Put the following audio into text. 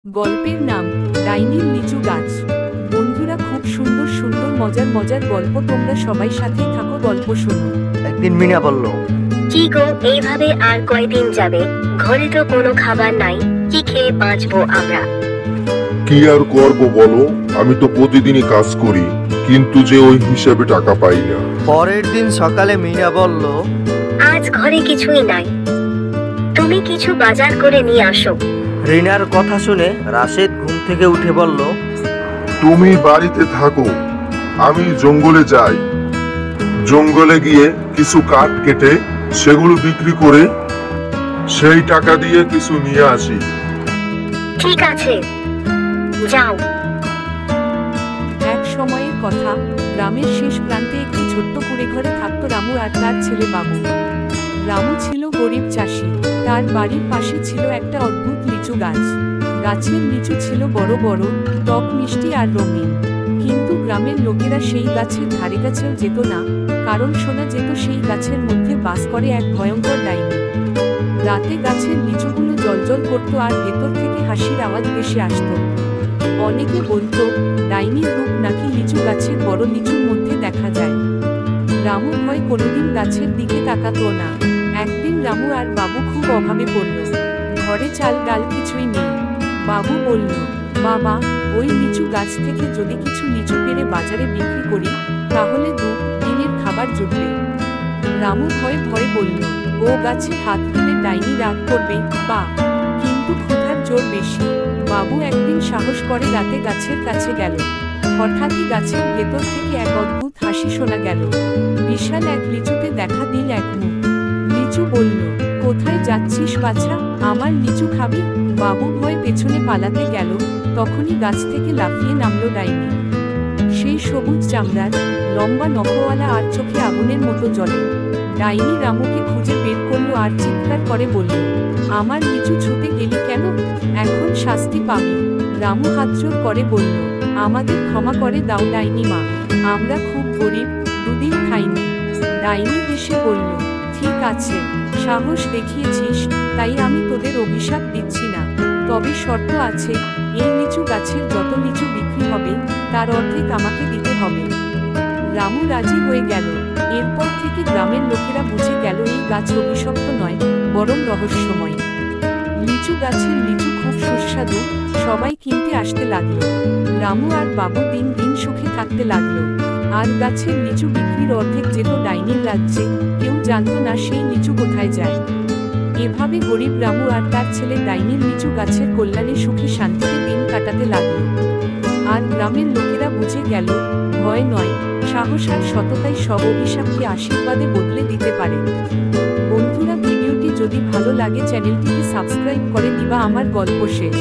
গল্পের নাম ডাইনির লিচু গাছ। বন্ধুরা, খুব সুন্দর সুন্দর মজার মজার গল্প তোমরা সবাই সাথে থাকো, গল্প শোনো। একদিন মিনা বলল, কি গো, এইভাবে আর কয়দিন যাবে? ঘরে তো কোনো খাবার নাই, কি খেয়ে বাঁচবো আমরা? কি আর করবো বলো, আমি তো প্রতিদিনই কাজ করি, কিন্তু যে ওই হিসাবে টাকা পাই না। পরের দিন সকালে মিনা বলল, আজ ঘরে কিছুই নাই, তুমি কিছু বাজার করে নিয়ে আসো। রিনার কথা শুনে রাশেদ ঘুম থেকে উঠে বলল, তুমি বাড়িতে থাকো, আমি জঙ্গলে যাই। জঙ্গলে গিয়ে কিছু কাঠ কেটে সেগুলো বিক্রি করে সেই টাকা দিয়ে কিছু নিয়ে আসি। ঠিক আছে, যাও। এক সময়ের কথা, গ্রামের শেষ প্রান্তে একটি ছোট্ট কুড়ে ঘরে থাকতো রামু আর তার ছেলে বাবু। রামু ছিল গরিব চাষি। তার বাড়ির পাশে ছিল একটা অদ্ভুত লিচু গাছ। গাছের লিচু ছিল বড় বড়, টক মিষ্টি আর রঙিন। কিন্তু গ্রামের লোকেরা সেই গাছের ধারে কাছেও যেত না, কারণ শোনা যেত সেই গাছের মধ্যে বাস করে এক ভয়ঙ্কর ডাইনি। রাতে গাছের লিচুগুলো জ্বলজ্বল করতো আর ভেতর থেকে হাসির আওয়াজ ভেসে আসতো। অনেকে বলতো ডাইনির রূপ নাকি লিচু গাছের বড় লিচুর মধ্যে দেখা যায়। রামু ভয় কোনোদিন গাছের দিকে তাকাতো না। একদিন রামু আর বাবু খুব অভাবে পড়ল। ঘরে চাল ডাল কিছুই নেই। বাবু বলল, বাবা, ওই লিচু গাছ থেকে যদি কিছু লিচু পেড়ে বাজারে বিক্রি করি, তাহলে দিনের খাবার জুটবে। রামু ভয়ে ভয়ে বলল, ও গাছে হাত দিলে ডাইনি রাগ করবে, বা কিন্তু ক্ষুধার জোর বেশি। বাবু একদিন সাহস করে রাতে গাছের কাছে গেল। হঠাৎই গাছের ভেতর থেকে এক অদ্ভুত হাসি শোনা গেল। বিশাল এক লিচুতে দেখা দিল এক মুখ। লিচু বলল, কোথায় যাচ্ছিস বাছা? আমার লিচু খাবি? বাবু ভয়ে পেছনে পালাতে গেল। তখনই গাছ থেকে লাফিয়ে নামলো ডাইনি। সেই সবুজ চামড়ার, লম্বা নখওয়ালা আর চোখে আগুনের মতো জ্বলে। ডাইনি রামুকে খুঁজে বের করলো আর চিৎকার করে বলল, আমার লিচু ছুঁতে গেলি কেন? এখন শাস্তি পাবি। রামু হাতজোড় করে বলল, আমাদের ক্ষমা করে দাও ডাইনি মা, আমরা খুব গরিব, দুদিন খাইনি। ডাইনি হেসে বলল, ঠিক আছে, সাহস দেখিয়েছিস, তাই আমি তোদের অভিশাপ দিচ্ছি না। তবে শর্ত আছে, এই লিচু গাছের যত লিচু বিক্রি হবে তার অর্ধেক আমাকে দিতে হবে। রামু রাজি হয়ে গেল। এরপর থেকে গ্রামের লোকেরা বুঝে গেল এই গাছ অভিশপ্ত নয়, বরং রহস্যময়। লিচু গাছের লিচু খুব সুস্বাদু, সবাই কিনতে আসতে লাগলো। রামু আর বাবু দিন দিন সুখে থাকতে লাগলো। আর গাছের লিচু বিক্রির অর্ধেক যেত ডাইনির রাজ্যে, কেউ জানত না সেই লিচু কোথায় যায়। এভাবে গরিব রামু আর তার ছেলে ডাইনির লিচু গাছের কল্যাণে সুখে শান্তিতে দিন কাটাতে লাগলো। আর গ্রামের লোকেরা বুঝে গেল, ভয় নয়, সাহস আর সততাই সব অভিশাপকে আশীর্বাদে বদলে দিতে পারে। বন্ধুরা, ভিডিওটি যদি ভালো লাগে চ্যানেলটিকে সাবস্ক্রাইব করে দিবা। আমার গল্প শেষ।